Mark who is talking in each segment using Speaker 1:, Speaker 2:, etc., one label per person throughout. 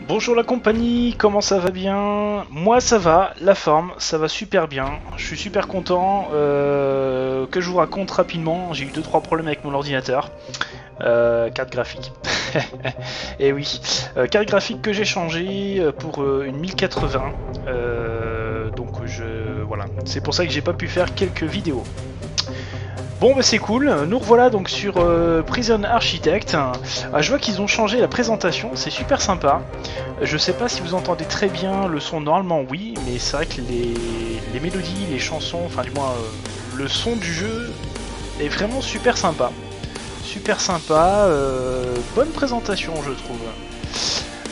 Speaker 1: Bonjour la compagnie, comment ça va bien? Moi ça va, la forme, ça va super bien. Je suis super content que je vous raconte rapidement. J'ai eu deux trois problèmes avec mon ordinateur. Carte graphique. Et oui, carte graphique que j'ai changé pour une 1080. Voilà, c'est pour ça que j'ai pas pu faire quelques vidéos. Bon bah c'est cool, nous revoilà donc sur Prison Architect. Je vois qu'ils ont changé la présentation, c'est super sympa. Je sais pas si vous entendez très bien le son, normalement oui, mais c'est vrai que les mélodies, les chansons, enfin du moins le son du jeu est vraiment super sympa. Super sympa, bonne présentation je trouve.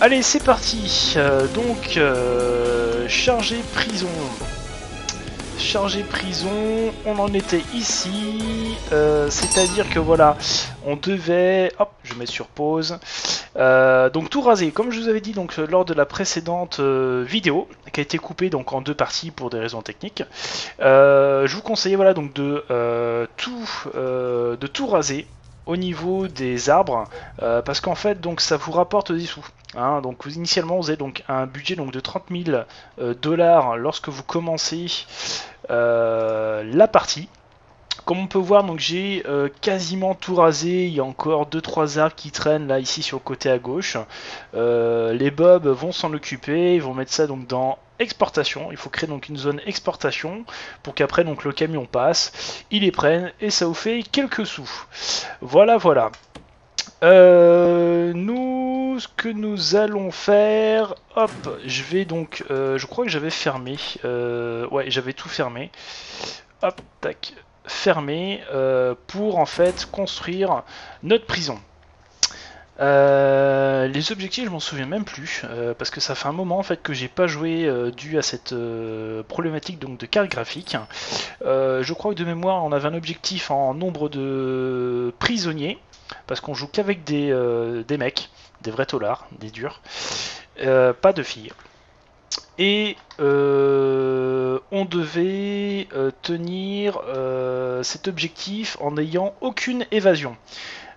Speaker 1: Allez c'est parti, chargé prison. Chargé prison, on en était ici, c'est-à-dire que voilà, on devait, hop, je mets sur pause, donc tout raser, comme je vous avais dit donc lors de la précédente vidéo, qui a été coupée donc en deux parties pour des raisons techniques. Je vous conseillais voilà donc de tout raser au niveau des arbres, parce qu'en fait donc ça vous rapporte des sous. Hein, donc initialement vous avez donc un budget donc de 30 000 dollars lorsque vous commencez la partie. Comme on peut voir, donc j'ai quasiment tout rasé. Il y a encore 2-3 arbres qui traînent là ici sur le côté à gauche. Les bobs vont s'en occuper. Ils vont mettre ça donc dans exportation. Il faut créer donc une zone exportation pour qu'après donc le camion passe, ils les prennent et ça vous fait quelques sous. Voilà, voilà. Nous, ce que nous allons faire, hop, je vais donc, je crois que j'avais fermé, ouais, j'avais tout fermé, hop, tac, fermé, pour en fait construire notre prison. Les objectifs, je m'en souviens même plus, parce que ça fait un moment en fait que j'ai pas joué dû à cette problématique donc de carte graphique. Je crois que de mémoire, on avait un objectif en nombre de prisonniers, parce qu'on joue qu'avec des mecs, des vrais taulards, des durs, pas de filles. Et on devait tenir cet objectif en n'ayant aucune évasion.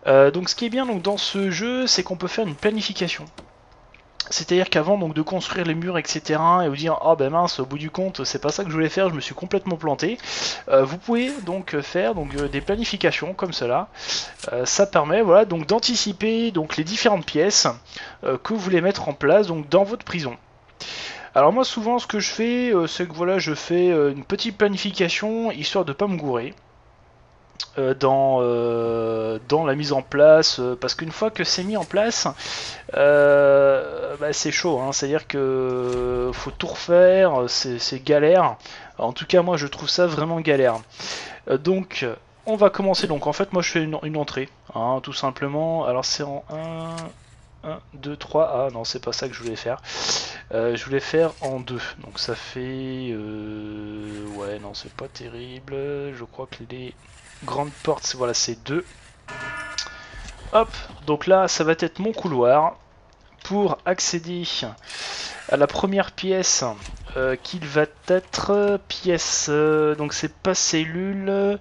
Speaker 1: Donc ce qui est bien donc, dans ce jeu, c'est qu'on peut faire une planification. C'est-à-dire qu'avant donc de construire les murs, etc., et vous dire ah ben mince, au bout du compte, c'est pas ça que je voulais faire, je me suis complètement planté. Vous pouvez donc faire des planifications comme cela. Ça permet voilà donc d'anticiper donc les différentes pièces que vous voulez mettre en place donc dans votre prison. Alors moi souvent ce que je fais, c'est que voilà je fais une petite planification histoire de pas me gourer. Dans la mise en place, parce qu'une fois que c'est mis en place, bah, c'est chaud, hein, c'est à dire que faut tout refaire, c'est galère. En tout cas moi je trouve ça vraiment galère. Donc on va commencer, donc en fait moi je fais une entrée, hein, tout simplement. Alors c'est en 1, 2, 3, ah non c'est pas ça que je voulais faire. Je voulais faire en 2, donc ça fait... ouais non c'est pas terrible, je crois que les grandes portes, voilà c'est 2. Hop, donc là ça va être mon couloir pour accéder à la première pièce qu'il va être pièce, donc c'est pas cellule,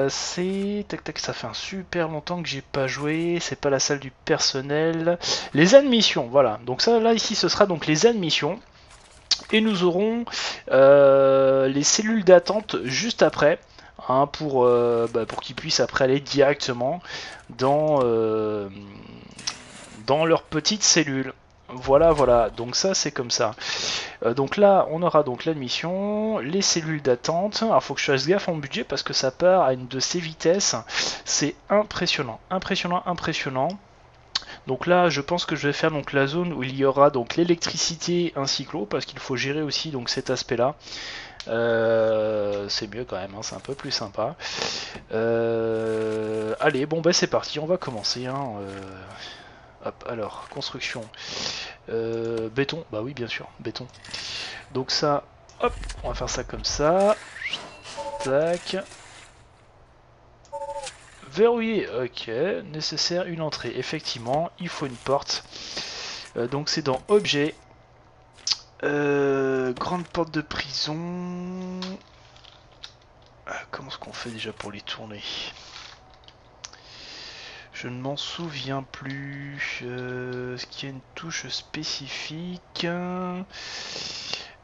Speaker 1: c'est tac tac, ça fait un super longtemps que j'ai pas joué, c'est pas la salle du personnel, les admissions, voilà, donc ça là ici ce sera donc les admissions. Et nous aurons les cellules d'attente juste après, hein, pour qu'ils puissent après aller directement dans leurs petites cellules. Voilà, voilà, donc ça c'est comme ça. Donc là, on aura donc l'admission, les cellules d'attente. Alors faut que je fasse gaffe en budget parce que ça part à une de ces vitesses. C'est impressionnant, impressionnant, impressionnant. Donc là, je pense que je vais faire donc la zone où il y aura donc l'électricité ainsi que l'eau, parce qu'il faut gérer aussi donc cet aspect-là. C'est mieux quand même, hein, c'est un peu plus sympa. Allez, bon bah c'est parti, on va commencer. Hein, hop, alors construction. Béton, bah oui bien sûr, béton. Donc ça, hop, on va faire ça comme ça. Tac. Verrouillé, ok. Nécessaire une entrée. Effectivement, il faut une porte. Donc c'est dans objet. Grande porte de prison. Comment est-ce qu'on fait déjà pour les tourner? Je ne m'en souviens plus. Est-ce qu'il y a une touche spécifique?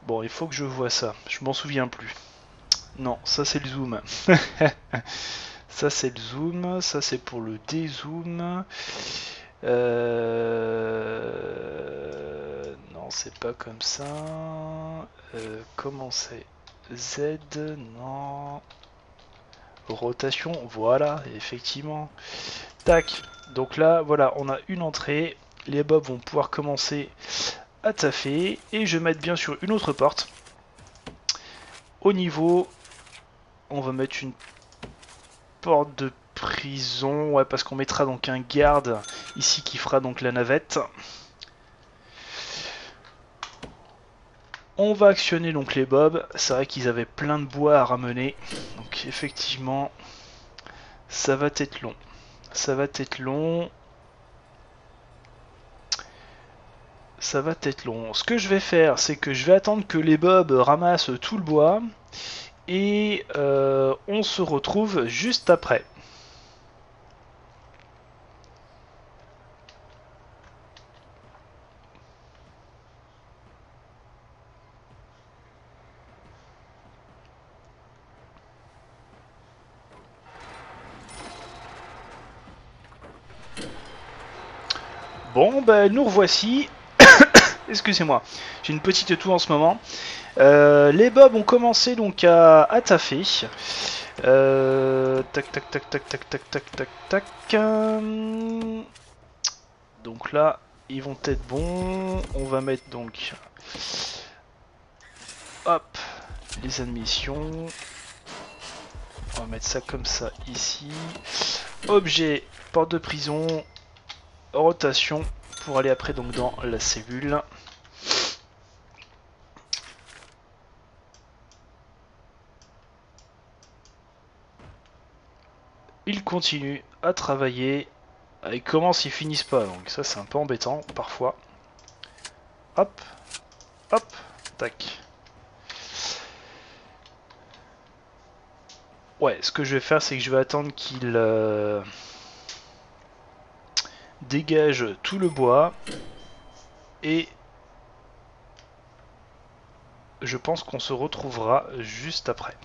Speaker 1: Bon, il faut que je vois ça. Je m'en souviens plus. Non, ça c'est le zoom. Ça c'est le zoom. Ça c'est pour le dézoom. Non, c'est pas comme ça. Comment c'est? Z, non. Rotation, voilà, effectivement. Tac. Donc là, voilà, on a une entrée. Les bobs vont pouvoir commencer à taffer. Et je vais mettre bien sûr une autre porte. Au niveau, on va mettre une porte de prison. Ouais, parce qu'on mettra donc un garde ici qui fera donc la navette. On va actionner donc les bobs. C'est vrai qu'ils avaient plein de bois à ramener. Donc effectivement, ça va être long. Ça va être long. Ça va être long. Ce que je vais faire, c'est que je vais attendre que les bobs ramassent tout le bois. Et on se retrouve juste après. Bon, ben nous revoici. Excusez-moi, j'ai une petite toux en ce moment. Les bobs ont commencé donc à taffer. Tac tac tac tac tac tac tac tac tac. Donc là, ils vont être bons. On va mettre donc, hop, les admissions. On va mettre ça comme ça ici. Objet, porte de prison, rotation pour aller après donc dans la cellule. Ils continuent à travailler. Ils commencent, ils finissent pas, donc ça c'est un peu embêtant parfois. Hop, hop, tac. Ouais, ce que je vais faire, c'est que je vais attendre qu'ils dégagent tout le bois. Et je pense qu'on se retrouvera juste après.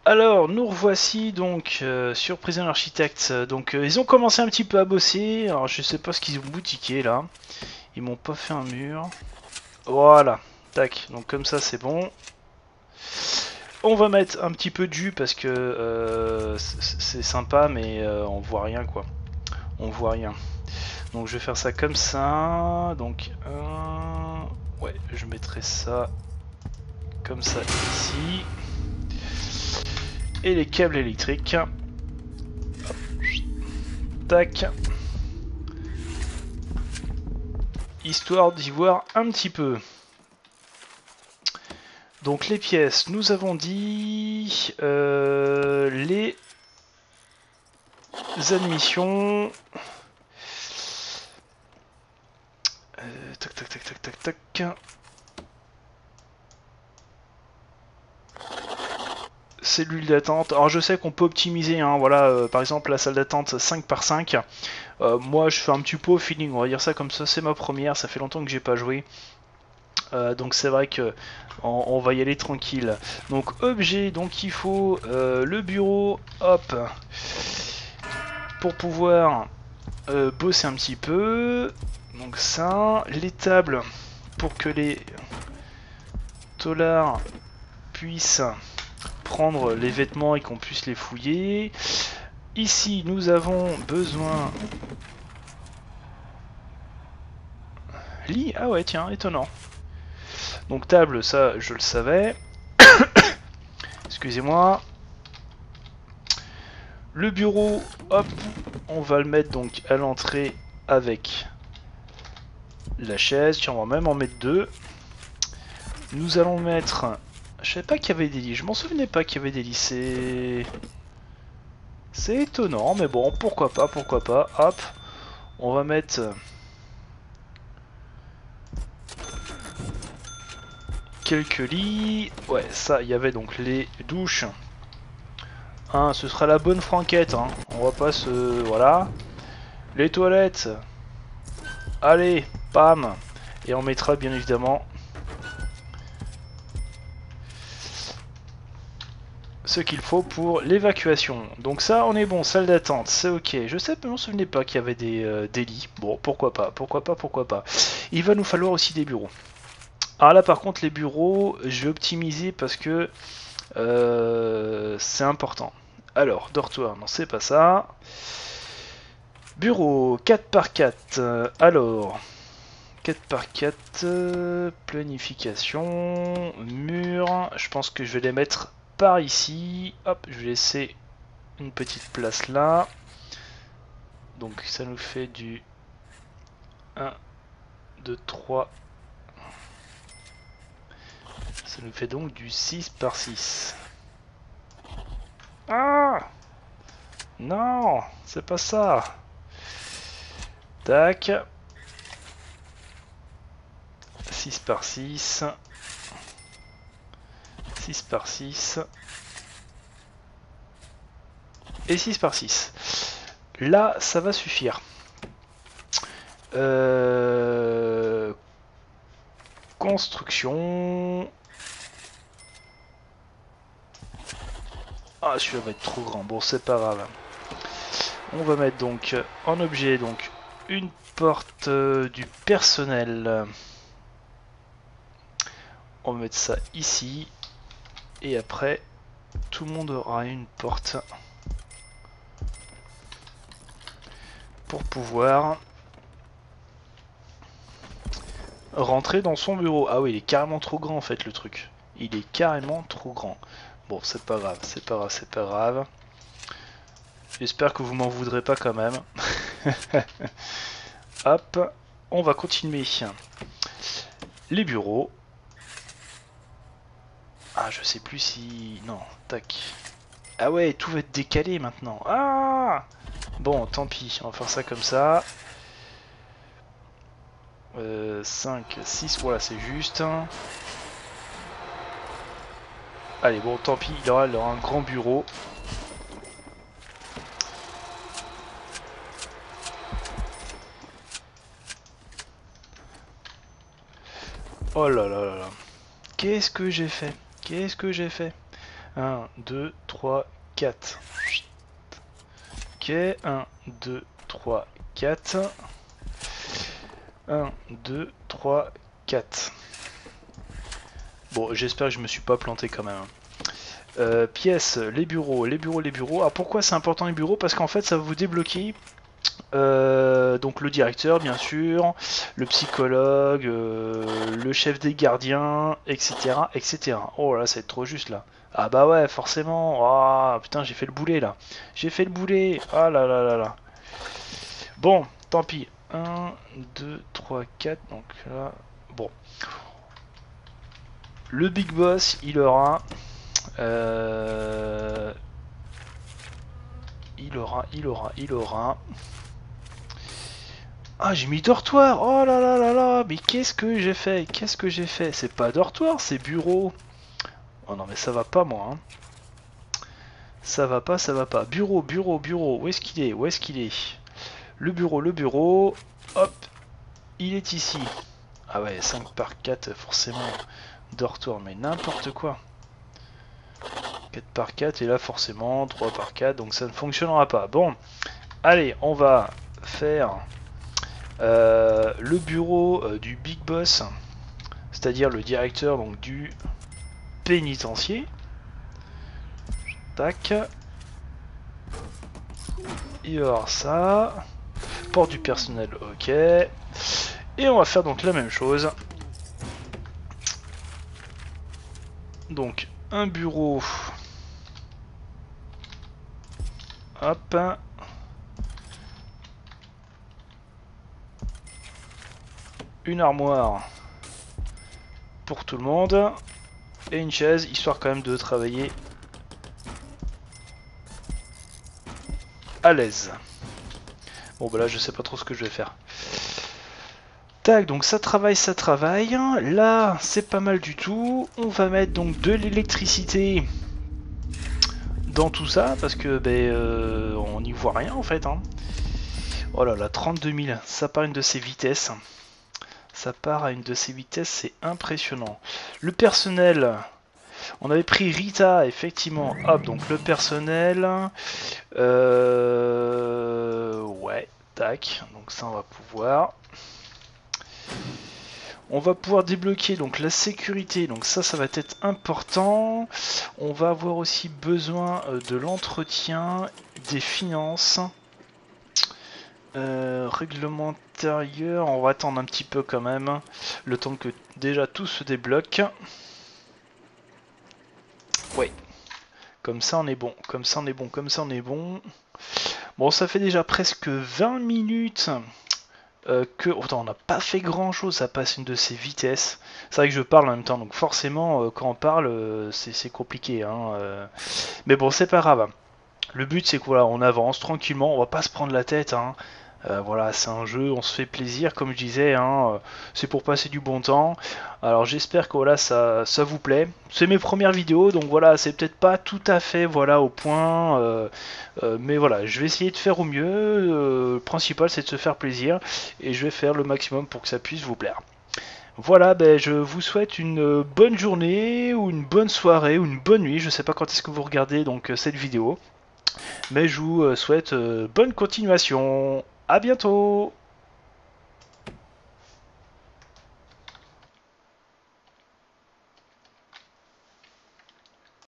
Speaker 1: Alors, nous revoici donc sur Prison Architect. Donc, ils ont commencé un petit peu à bosser. Alors, je sais pas ce qu'ils ont boutiqué là. Ils m'ont pas fait un mur. Voilà, tac. Donc, comme ça, c'est bon. On va mettre un petit peu de jus parce que c'est sympa, mais on voit rien quoi. On voit rien. Donc, je vais faire ça comme ça. Donc, ouais, je mettrai ça comme ça ici. Et les câbles électriques. Tac. Histoire d'y voir un petit peu. Donc les pièces, nous avons dit les admissions. Tac tac tac tac tac tac. Cellule d'attente. Alors je sais qu'on peut optimiser, hein, voilà, par exemple la salle d'attente 5 par 5. Moi je fais un petit peu au feeling, on va dire ça comme ça, c'est ma première, ça fait longtemps que j'ai pas joué. Donc c'est vrai que on va y aller tranquille. Donc objet, donc il faut le bureau, hop, pour pouvoir bosser un petit peu. Donc ça, les tables pour que les taulards puissent prendre les vêtements et qu'on puisse les fouiller. Ici nous avons besoin lit, ah ouais tiens, étonnant. Donc table, ça je le savais. Excusez-moi. Le bureau, hop, on va le mettre donc à l'entrée avec la chaise. Tiens, on va même en mettre deux. Nous allons mettre... Je savais pas qu'il y avait des lits, je m'en souvenais pas qu'il y avait des lits. C'est étonnant, mais bon, pourquoi pas, pourquoi pas. Hop, on va mettre... quelques lits. Ouais, ça, il y avait donc les douches. Hein, ce sera la bonne franquette, hein. On va pas se... Voilà. Les toilettes. Allez, pam. Et on mettra bien évidemment ce qu'il faut pour l'évacuation. Donc ça, on est bon. Salle d'attente, c'est ok. Je sais, je ne me souvenais pas qu'il y avait des lits. Bon, pourquoi pas, pourquoi pas, pourquoi pas. Il va nous falloir aussi des bureaux. Alors là, par contre, les bureaux, je vais optimiser parce que c'est important. Alors, dortoir, non, c'est pas ça. Bureau 4 par 4. Alors, 4 par 4, planification, mur. Je pense que je vais les mettre par ici. Hop, je vais laisser une petite place là. Donc ça nous fait du 1, 2, 3. Ça nous fait donc du 6 par 6. Ah! Non, c'est pas ça. Tac. 6 par 6. 6 par 6. Et 6 par 6. Là, ça va suffire. Construction. Ah, celui-là va être trop grand. Bon, c'est pas grave. On va mettre donc en objet donc une porte du personnel. On va mettre ça ici. Et après, tout le monde aura une porte pour pouvoir rentrer dans son bureau. Ah oui, il est carrément trop grand en fait le truc. Il est carrément trop grand. Bon, c'est pas grave, c'est pas grave, c'est pas grave. J'espère que vous m'en voudrez pas quand même. Hop, on va continuer. Les bureaux. Ah, je sais plus si... Non, tac. Ah ouais, tout va être décalé maintenant. Ah! Bon, tant pis, on va faire ça comme ça. 5, 6, voilà, c'est juste. Allez, bon, tant pis, il aura un grand bureau. Oh là là là là. Qu'est-ce que j'ai fait? Qu'est-ce que j'ai fait? 1, 2, 3, 4. Ok, 1, 2, 3, 4. 1, 2, 3, 4. Bon, j'espère que je me suis pas planté quand même. Pièces, les bureaux, les bureaux, les bureaux. Alors pourquoi c'est important les bureaux? Parce qu'en fait ça va vous débloquer donc le directeur bien sûr, le psychologue, le chef des gardiens, etc. etc. Oh là, ça va être trop juste là. Ah bah ouais, forcément. Ah putain, j'ai fait le boulet là. J'ai fait le boulet. Ah là là là là. Bon, tant pis. 1, 2, 3, 4. Donc là. Bon. Le big boss, il aura. Il aura. Ah, j'ai mis dortoir. Oh là là là là. Mais qu'est-ce que j'ai fait? Qu'est-ce que j'ai fait? C'est pas dortoir, c'est bureau. Oh non, mais ça va pas, moi. Hein. Ça va pas, ça va pas. Bureau, bureau, bureau. Où est-ce qu'il est? Où est-ce qu'il est? Le bureau, le bureau. Hop. Il est ici. Ah ouais, 5 par 4, forcément. Dortoir, mais n'importe quoi. 4 par 4, et là, forcément, 3 par 4. Donc ça ne fonctionnera pas. Bon. Allez, on va faire le bureau du Big Boss. C'est-à-dire le directeur donc, du pénitencier. Tac. Il va y avoir ça. Porte du personnel, ok. Et on va faire donc la même chose. Donc un bureau. Hop. Une armoire pour tout le monde. Et une chaise, histoire quand même de travailler à l'aise. Bon bah là je sais pas trop ce que je vais faire. Tac, donc ça travaille, ça travaille. Là c'est pas mal du tout. On va mettre donc de l'électricité dans tout ça parce que on n'y voit rien en fait. Hein. Oh là là, 32 000, ça part une de ces vitesses. Ça part à une de ces vitesses, c'est impressionnant. Le personnel, on avait pris Rita, effectivement. Hop, donc le personnel. Ouais, tac. Donc ça, on va pouvoir. On va pouvoir débloquer donc la sécurité. Donc ça va être important. On va avoir aussi besoin de l'entretien, des finances. Règlement intérieur, on va attendre un petit peu quand même, le temps que déjà tout se débloque. Ouais, comme ça on est bon, comme ça on est bon, comme ça on est bon. Bon, ça fait déjà presque 20 minutes que... Attends, on n'a pas fait grand chose, ça passe une de ces vitesses. C'est vrai que je parle en même temps, donc forcément quand on parle c'est compliqué. Hein, Mais bon, c'est pas grave. Le but c'est que voilà, on avance tranquillement, on va pas se prendre la tête. Hein. Voilà, c'est un jeu, on se fait plaisir, comme je disais, hein, c'est pour passer du bon temps. Alors j'espère que voilà, ça vous plaît. C'est mes premières vidéos, donc voilà, c'est peut-être pas tout à fait voilà, au point, mais voilà, je vais essayer de faire au mieux. Le principal c'est de se faire plaisir, et je vais faire le maximum pour que ça puisse vous plaire. Voilà, je vous souhaite une bonne journée, ou une bonne soirée, ou une bonne nuit, je sais pas quand est-ce que vous regardez donc cette vidéo. Mais je vous souhaite bonne continuation. À bientôt!